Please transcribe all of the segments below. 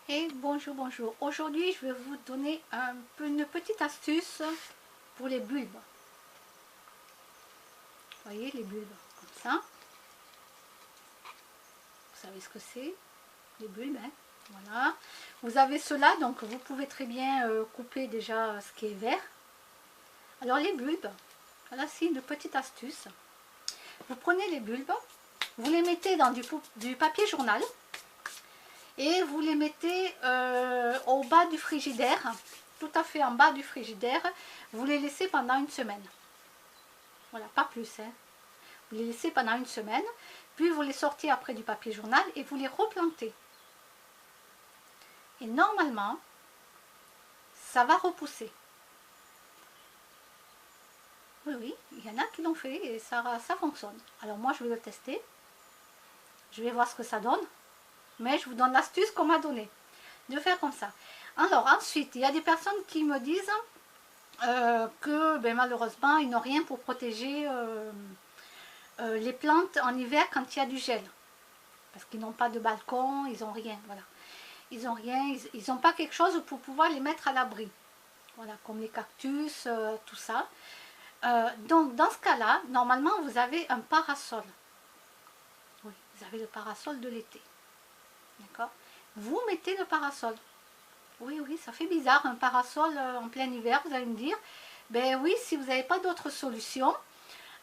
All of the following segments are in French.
Et bonjour, bonjour. Aujourd'hui, je vais vous donner une petite astuce pour les bulbes. Vous voyez, les bulbes, comme ça. Vous savez ce que c'est, les bulbes, hein? Voilà. Vous avez cela, donc vous pouvez très bien couper déjà ce qui est vert. Alors les bulbes, voilà, c'est une petite astuce. Vous prenez les bulbes, vous les mettez dans du papier journal et vous les mettez au bas du frigidaire, tout à fait en bas du frigidaire. Vous les laissez pendant une semaine. Voilà, pas plus, hein. Vous les laissez pendant une semaine, puis vous les sortez après du papier journal et vous les replantez. Et normalement, ça va repousser. Oui, oui, il y en a qui l'ont fait et ça fonctionne. Alors moi, je vais le tester. Je vais voir ce que ça donne. Mais je vous donne l'astuce qu'on m'a donnée, de faire comme ça. Alors ensuite, il y a des personnes qui me disent que malheureusement, ils n'ont rien pour protéger les plantes en hiver quand il y a du gel. Parce qu'ils n'ont pas de balcon, ils n'ont rien, voilà. Ils n'ont rien, ils n'ont pas quelque chose pour pouvoir les mettre à l'abri. Voilà, comme les cactus, tout ça. Donc dans ce cas-là, normalement vous avez un parasol. Oui, vous avez le parasol de l'été. D'accord? Vous mettez le parasol. Oui, oui, ça fait bizarre, un parasol en plein hiver, vous allez me dire. Ben oui, si vous n'avez pas d'autre solution,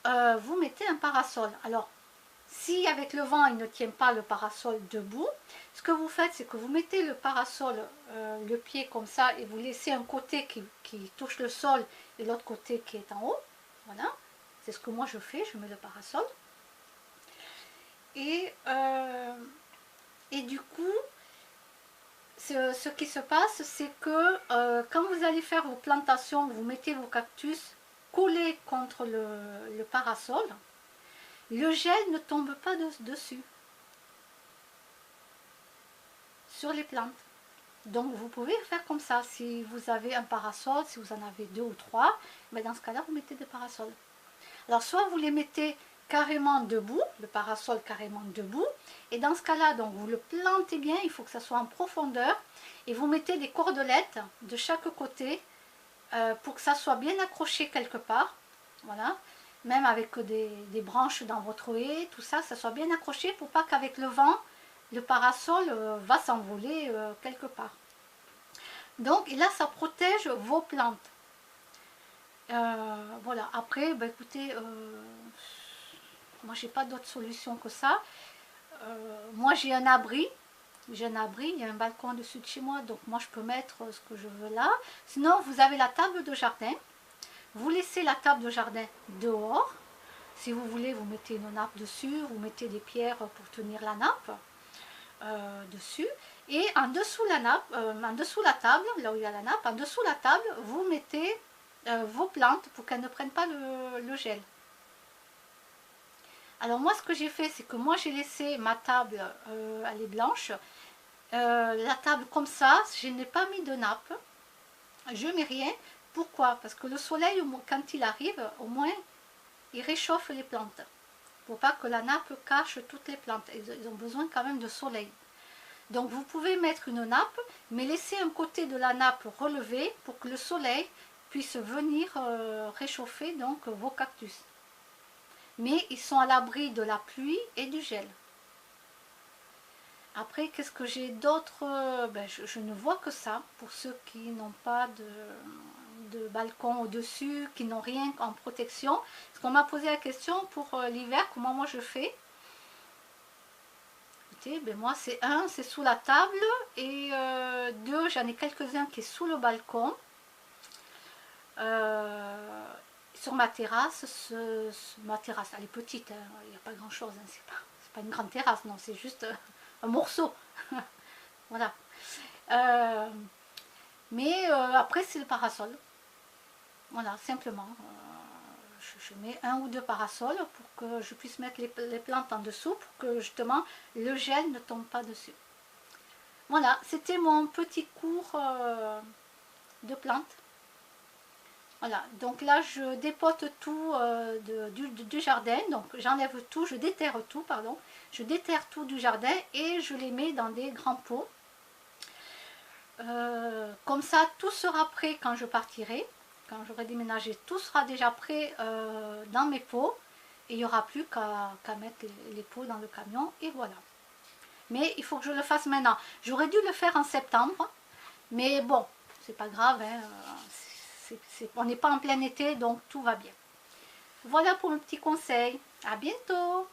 vous mettez un parasol. Alors, si avec le vent il ne tient pas le parasol debout, ce que vous faites, c'est que vous mettez le parasol, le pied comme ça, et vous laissez un côté qui touche le sol et l'autre côté qui est en haut. Voilà, c'est ce que moi je fais, je mets le parasol. Et du coup, ce qui se passe, c'est que quand vous allez faire vos plantations, vous mettez vos cactus collés contre le parasol, le gel ne tombe pas dessus, sur les plantes. Donc vous pouvez faire comme ça, si vous avez un parasol, si vous en avez 2 ou 3, dans ce cas-là vous mettez des parasols. Alors soit vous les mettez carrément debout, le parasol carrément debout, et dans ce cas-là, donc vous le plantez bien, il faut que ça soit en profondeur, et vous mettez des cordelettes de chaque côté pour que ça soit bien accroché quelque part, voilà, même avec des branches dans votre haie, tout ça, ça soit bien accroché pour pas qu'avec le vent, le parasol va s'envoler quelque part. Donc là, ça protège vos plantes. Voilà, après, écoutez, moi j'ai pas d'autre solution que ça. Moi j'ai un abri, il y a un balcon dessus de chez moi, donc moi je peux mettre ce que je veux là. Sinon, vous avez la table de jardin. Vous laissez la table de jardin dehors. Si vous voulez, vous mettez une nappe dessus, vous mettez des pierres pour tenir la nappe dessus. Et en dessous la nappe, en dessous la table, là où il y a la nappe, en dessous la table, vous mettez vos plantes pour qu'elles ne prennent pas le gel. Alors moi, ce que j'ai fait, c'est que moi j'ai laissé ma table, elle est blanche. La table comme ça, je n'ai pas mis de nappe. Je mets rien. Pourquoi? Parce que le soleil, quand il arrive, au moins, il réchauffe les plantes. Pour pas que la nappe cache toutes les plantes. Ils ont besoin quand même de soleil. Donc vous pouvez mettre une nappe, mais laisser un côté de la nappe relevé pour que le soleil puisse venir réchauffer donc vos cactus. Mais ils sont à l'abri de la pluie et du gel. Après, qu'est-ce que j'ai d'autre? Je ne vois que ça pour ceux qui n'ont pas de balcon au-dessus, qui n'ont rien en protection. Parce qu'on m'a posé la question pour l'hiver, comment moi je fais. Écoutez, moi c'est c'est sous la table, et 2, j'en ai quelques-uns qui est sous le balcon. Sur ma terrasse, ma terrasse, elle est petite, hein, il n'y a pas grand-chose, hein, c'est pas une grande terrasse, non, c'est juste un morceau. Voilà. Mais après, c'est le parasol. Voilà, simplement. Je mets 1 ou 2 parasols pour que je puisse mettre les plantes en dessous pour que justement le gel ne tombe pas dessus. Voilà, c'était mon petit cours de plantes. Voilà, donc là je dépote tout du jardin, donc j'enlève tout, je déterre tout, pardon. Je déterre tout du jardin et je les mets dans des grands pots. Comme ça, tout sera prêt quand je partirai. Quand j'aurai déménagé, tout sera déjà prêt dans mes pots. Et il n'y aura plus qu'à mettre les pots dans le camion. Et voilà. Mais il faut que je le fasse maintenant. J'aurais dû le faire en septembre. Mais bon, c'est pas grave. Hein, on n'est pas en plein été, donc tout va bien. Voilà pour le petit conseil. À bientôt!